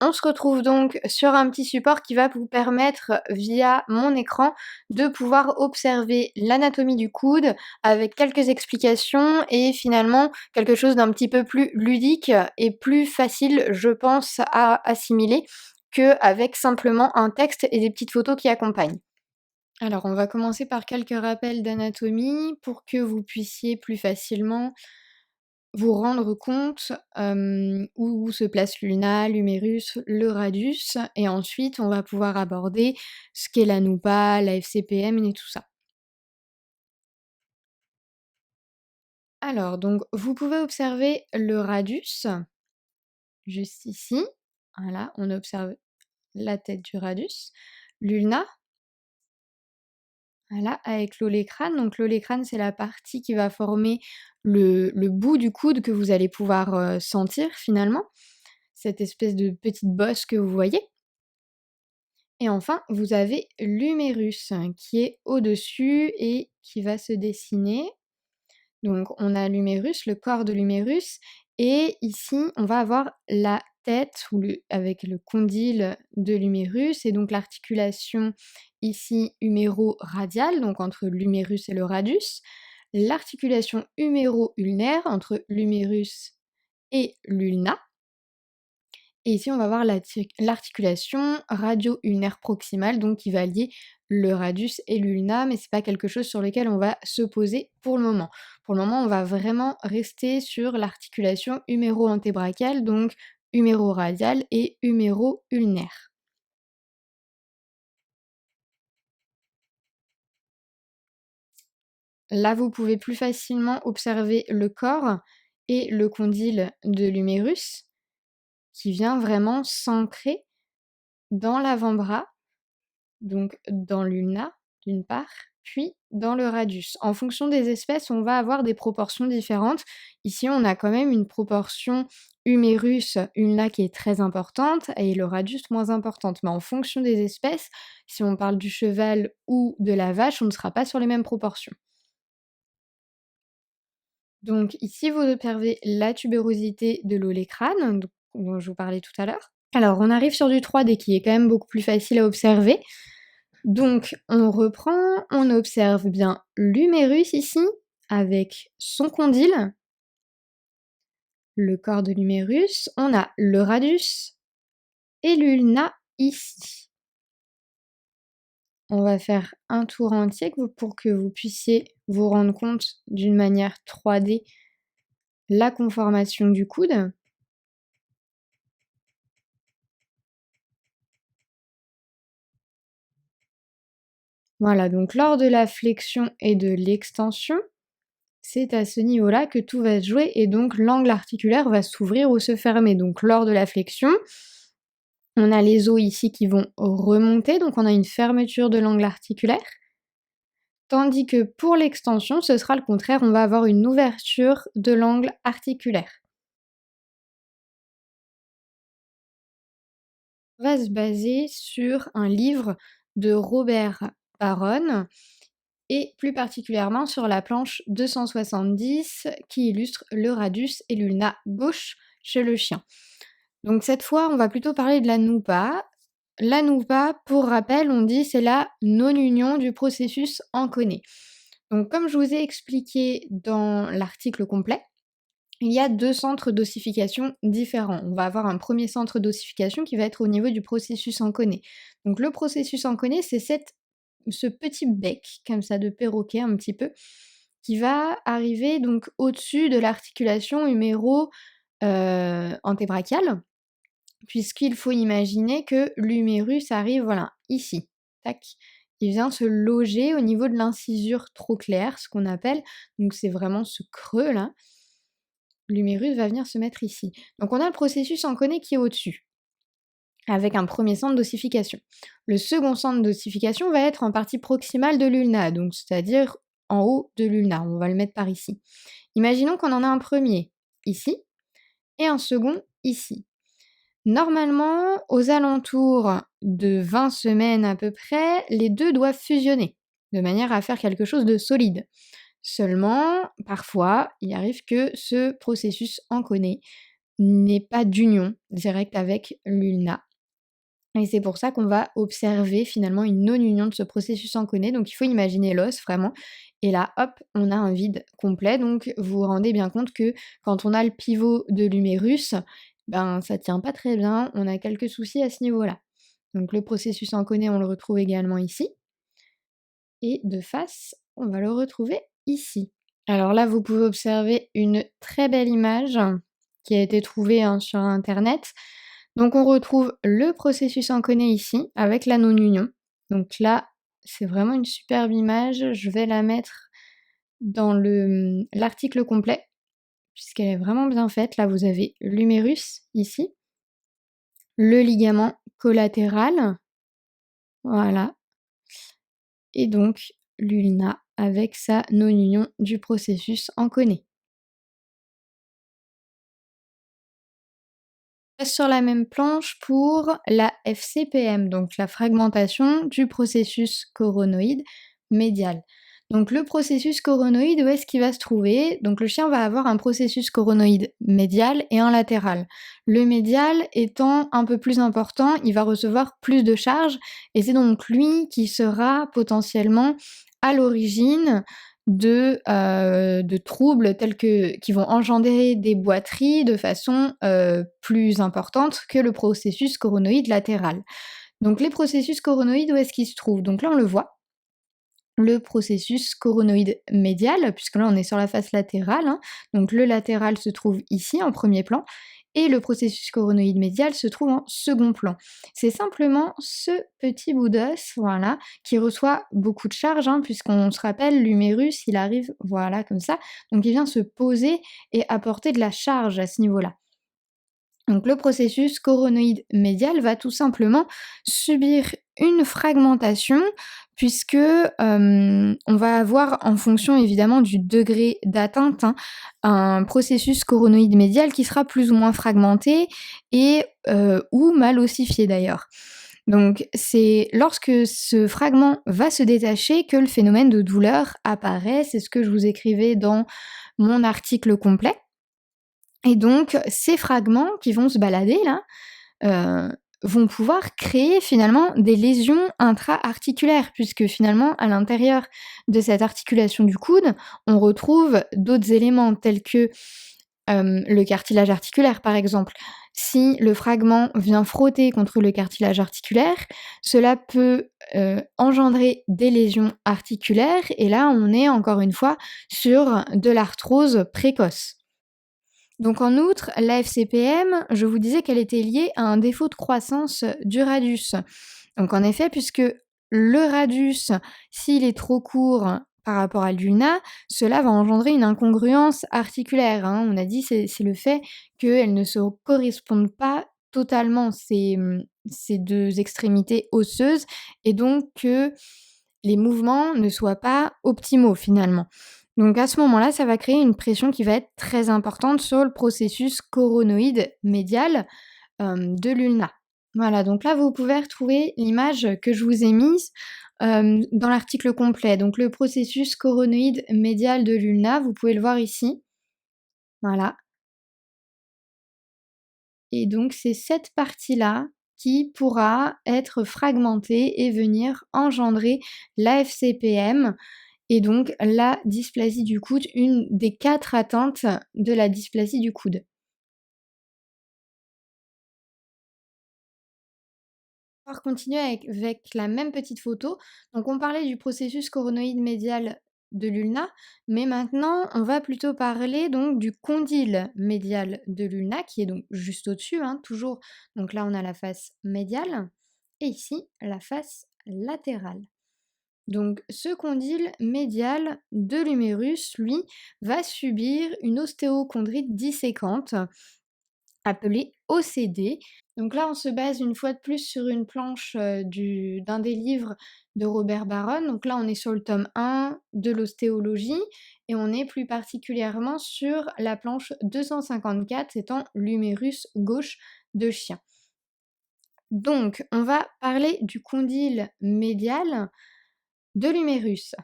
On se retrouve donc sur un petit support qui va vous permettre, via mon écran, de pouvoir observer l'anatomie du coude avec quelques explications et finalement quelque chose d'un petit peu plus ludique et plus facile, je pense, à assimiler qu'avec simplement un texte et des petites photos qui accompagnent. Alors, on va commencer par quelques rappels d'anatomie pour que vous puissiez plus facilement vous rendre compte, où se place l'ulna, l'humérus, le radius et ensuite on va pouvoir aborder ce qu'est la Noupa, la FCPM et tout ça. Alors donc vous pouvez observer le radius, juste ici, voilà, on observe la tête du radius, l'ulna, voilà, avec l'olecrane. Donc l'olecrane, c'est la partie qui va former le bout du coude que vous allez pouvoir, sentir finalement, cette espèce de petite bosse que vous voyez. Et enfin, vous avez l'humérus qui est au-dessus et qui va se dessiner. Donc on a l'humérus, le corps de l'humérus et ici, on va avoir la tête avec le condyle de l'humérus et donc l'articulation ici huméro-radiale, donc entre l'humérus et le radius, l'articulation huméro-ulnaire entre l'humérus et l'ulna et ici, on va voir l'articulation radio-ulnaire proximale, donc qui va lier le radius et l'ulna, mais c'est pas quelque chose sur lequel on va se poser pour le moment. Pour le moment, on va vraiment rester sur l'articulation huméro-antébracale, donc huméro-radiale et huméro-ulnaire. Là, vous pouvez plus facilement observer le corps et le condyle de l'humérus, qui vient vraiment s'ancrer dans l'avant-bras. Donc dans l'ulna, d'une part, puis dans le radius. En fonction des espèces, on va avoir des proportions différentes. Ici, on a quand même une proportion humérus-ulna qui est très importante et le radius moins importante. Mais en fonction des espèces, si on parle du cheval ou de la vache, on ne sera pas sur les mêmes proportions. Donc ici, vous observez la tubérosité de l'olecrane, dont je vous parlais tout à l'heure. Alors, on arrive sur du 3D qui est quand même beaucoup plus facile à observer. Donc, on reprend, on observe bien l'humérus ici, avec son condyle, le corps de l'humérus. On a le radius et l'ulna ici. On va faire un tour entier pour que vous puissiez vous rendre compte d'une manière 3D la conformation du coude. Voilà, donc lors de la flexion et de l'extension, c'est à ce niveau-là que tout va se jouer et donc l'angle articulaire va s'ouvrir ou se fermer. Donc lors de la flexion, on a les os ici qui vont remonter, donc on a une fermeture de l'angle articulaire. Tandis que pour l'extension, ce sera le contraire, on va avoir une ouverture de l'angle articulaire. On va se baser sur un livre de Robert Barron et plus particulièrement sur la planche 270 qui illustre le radius et l'ulna gauche chez le chien. Donc cette fois, on va plutôt parler de la Noupa. La Noupa, pour rappel, on dit c'est la non-union du processus enconé. Donc comme je vous ai expliqué dans l'article complet, il y a deux centres d'ossification différents. On va avoir un premier centre d'ossification qui va être au niveau du processus enconé. Donc le processus enconé, c'est ce petit bec, comme ça, de perroquet un petit peu, qui va arriver donc au-dessus de l'articulation huméro-antébracale, puisqu'il faut imaginer que l'humérus arrive, voilà, ici, tac. Il vient se loger au niveau de l'incisure trochléaire, ce qu'on appelle, donc c'est vraiment ce creux-là. L'humérus va venir se mettre ici. Donc on a le processus enconé qui est au-dessus, avec un premier centre d'ossification. Le second centre d'ossification va être en partie proximale de l'ulna, donc c'est-à-dire en haut de l'ulna, on va le mettre par ici. Imaginons qu'on en a un premier ici, et un second ici. Normalement, aux alentours de 20 semaines à peu près, les deux doivent fusionner, de manière à faire quelque chose de solide. Seulement, parfois, il arrive que ce processus enconé n'ait pas d'union directe avec l'ulna. Et c'est pour ça qu'on va observer finalement une non-union de ce processus en côné. Donc il faut imaginer l'os vraiment. Et là, hop, on a un vide complet. Donc vous vous rendez bien compte que quand on a le pivot de l'humérus, ben ça tient pas très bien. On a quelques soucis à ce niveau-là. Donc le processus en côné, on le retrouve également ici. Et de face, on va le retrouver ici. Alors là, vous pouvez observer une très belle image qui a été trouvée sur internet. Donc on retrouve le processus en côné ici avec la non-union. Donc là, c'est vraiment une superbe image. Je vais la mettre dans l'article complet puisqu'elle est vraiment bien faite. Là, vous avez l'humérus ici, le ligament collatéral, voilà, et donc l'ulna avec sa non-union du processus en côné. Sur la même planche pour la FCPM, donc la fragmentation du processus coronoïde médial. Donc le processus coronoïde, où est-ce qu'il va se trouver? Donc le chien va avoir un processus coronoïde médial et un latéral. Le médial étant un peu plus important, il va recevoir plus de charge et c'est donc lui qui sera potentiellement à l'origine de troubles qui vont engendrer des boiteries de façon, plus importante que le processus coronoïde latéral. Donc les processus coronoïdes, où est-ce qu'ils se trouvent? Donc là, on le voit, le processus coronoïde médial, puisque là, on est sur la face latérale, hein, donc le latéral se trouve ici en premier plan et le processus coronoïde médial se trouve en second plan. C'est simplement ce petit bout d'os, voilà, qui reçoit beaucoup de charge, hein, puisqu'on se rappelle, l'humérus, il arrive, voilà, comme ça, donc il vient se poser et apporter de la charge à ce niveau-là. Donc le processus coronoïde médial va tout simplement subir une fragmentation puisque, on va avoir en fonction évidemment du degré d'atteinte, hein, un processus coronoïde médial qui sera plus ou moins fragmenté et ou mal ossifié d'ailleurs. Donc c'est lorsque ce fragment va se détacher que le phénomène de douleur apparaît, c'est ce que je vous écrivais dans mon article complet. Et donc ces fragments qui vont se balader là, vont pouvoir créer finalement des lésions intra-articulaires puisque finalement à l'intérieur de cette articulation du coude, on retrouve d'autres éléments tels que, le cartilage articulaire par exemple. Si le fragment vient frotter contre le cartilage articulaire, cela peut, engendrer des lésions articulaires et là on est encore une fois sur de l'arthrose précoce. Donc en outre, la FCPM, je vous disais qu'elle était liée à un défaut de croissance du radius. Donc en effet, puisque le radius, s'il est trop court par rapport à l'ulna, cela va engendrer une incongruence articulaire, hein. On a dit c'est le fait qu'elles ne se correspondent pas totalement ces 2 extrémités osseuses et donc que les mouvements ne soient pas optimaux finalement. Donc à ce moment-là, ça va créer une pression qui va être très importante sur le processus coronoïde médial, de l'ulna. Voilà, donc là, vous pouvez retrouver l'image que je vous ai mise, dans l'article complet. Donc le processus coronoïde médial de l'ulna, vous pouvez le voir ici. Voilà, et donc c'est cette partie-là qui pourra être fragmentée et venir engendrer l'AFCPM et donc la dysplasie du coude, une des 4 atteintes de la dysplasie du coude. On va continuer avec la même petite photo. Donc on parlait du processus coronoïde médial de l'ulna, mais maintenant on va plutôt parler donc du condyle médial de l'ulna qui est donc juste au-dessus, hein, toujours. Donc là on a la face médiale et ici la face latérale. Donc ce condyle médial de l'humérus, lui, va subir une ostéochondrite disséquente appelée OCD. Donc là, on se base une fois de plus sur une planche d'un des livres de Robert Barron. Donc là, on est sur le tome 1 de l'ostéologie et on est plus particulièrement sur la planche 254, étant l'humérus gauche de chien. Donc, on va parler du condyle médial de l'humérus.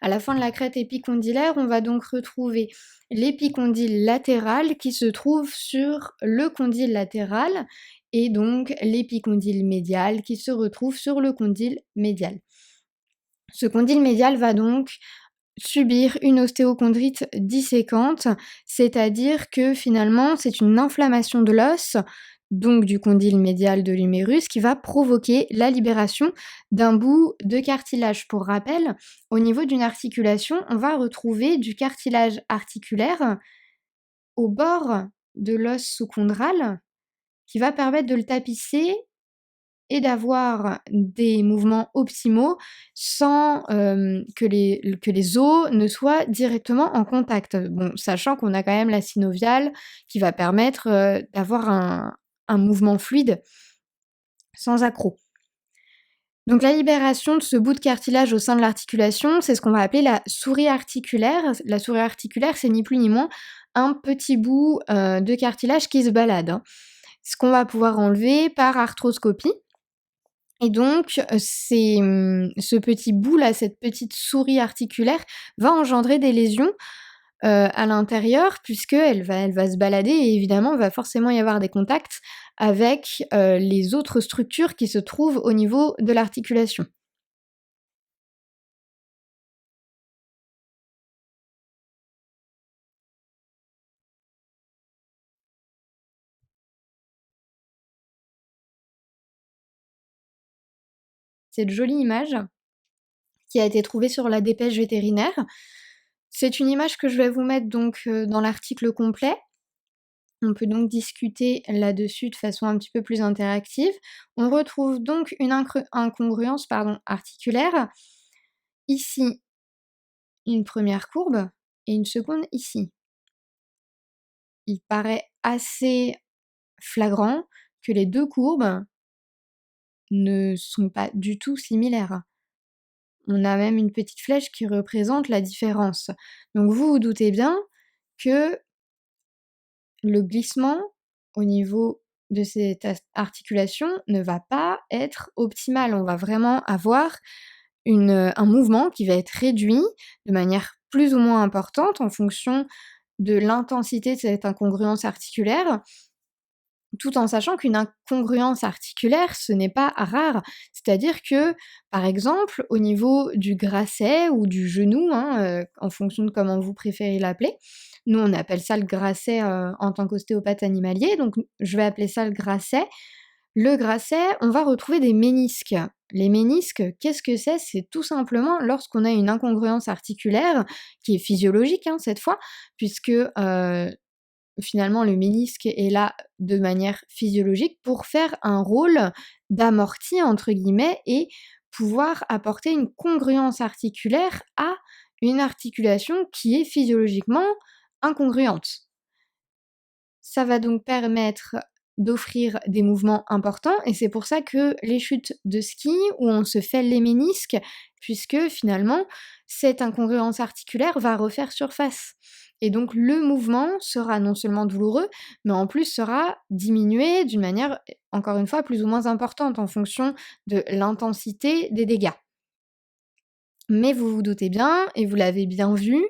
À la fin de la crête épicondylaire, on va donc retrouver l'épicondyle latéral qui se trouve sur le condyle latéral et donc l'épicondyle médial qui se retrouve sur le condyle médial. Ce condyle médial va donc subir une ostéochondrite disséquante, c'est-à-dire que finalement c'est une inflammation de l'os, donc du condyle médial de l'humérus, qui va provoquer la libération d'un bout de cartilage. Pour rappel, au niveau d'une articulation, on va retrouver du cartilage articulaire au bord de l'os sous-chondral qui va permettre de le tapisser et d'avoir des mouvements optimaux sans, que les os ne soient directement en contact. Bon, sachant qu'on a quand même la synoviale qui va permettre, d'avoir un mouvement fluide sans accroc. Donc la libération de ce bout de cartilage au sein de l'articulation, c'est ce qu'on va appeler la souris articulaire. La souris articulaire, c'est ni plus ni moins un petit bout, de cartilage qui se balade, hein. Ce qu'on va pouvoir enlever par arthroscopie. Et donc, ce petit bout-là, cette petite souris articulaire va engendrer des lésions, à l'intérieur puisqu'elle va se balader et évidemment, il va forcément y avoir des contacts avec, les autres structures qui se trouvent au niveau de l'articulation. Cette jolie image qui a été trouvée sur la dépêche vétérinaire, c'est une image que je vais vous mettre donc, dans l'article complet. On peut donc discuter là-dessus de façon un petit peu plus interactive. On retrouve donc une incongruence pardon, articulaire. Ici, une première courbe et une seconde ici. Il paraît assez flagrant que les deux courbes ne sont pas du tout similaires. On a même une petite flèche qui représente la différence. Donc vous vous doutez bien que le glissement au niveau de cette articulation ne va pas être optimal. On va vraiment avoir un mouvement qui va être réduit de manière plus ou moins importante en fonction de l'intensité de cette incongruence articulaire, tout en sachant qu'une incongruence articulaire, ce n'est pas rare. C'est-à-dire que, par exemple, au niveau du grasset ou du genou, hein, en fonction de comment vous préférez l'appeler, nous on appelle ça le grasset en tant qu'ostéopathe animalier, donc je vais appeler ça le grasset. Le grasset, on va retrouver des ménisques. Les ménisques, qu'est-ce que c'est? C'est tout simplement lorsqu'on a une incongruence articulaire, qui est physiologique hein, cette fois, puisque finalement le ménisque est là de manière physiologique pour faire un rôle «d'amorti» entre guillemets et pouvoir apporter une congruence articulaire à une articulation qui est physiologiquement incongruente. Ça va donc permettre d'offrir des mouvements importants et c'est pour ça que les chutes de ski où on se fait les ménisques, puisque finalement cette incongruence articulaire va refaire surface. Et donc le mouvement sera non seulement douloureux, mais en plus sera diminué d'une manière, encore une fois, plus ou moins importante en fonction de l'intensité des dégâts. Mais vous vous doutez bien, et vous l'avez bien vu,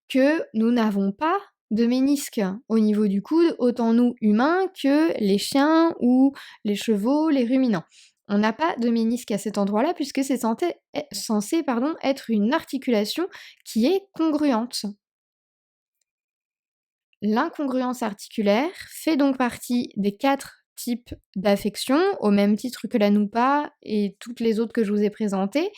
que nous n'avons pas de ménisque au niveau du coude, autant nous humains que les chiens ou les chevaux, les ruminants. On n'a pas de ménisque à cet endroit-là puisque c'est censé être une articulation qui est congruente. L'incongruence articulaire fait donc partie des 4 types d'affections, au même titre que la NUPA et toutes les autres que je vous ai présentées.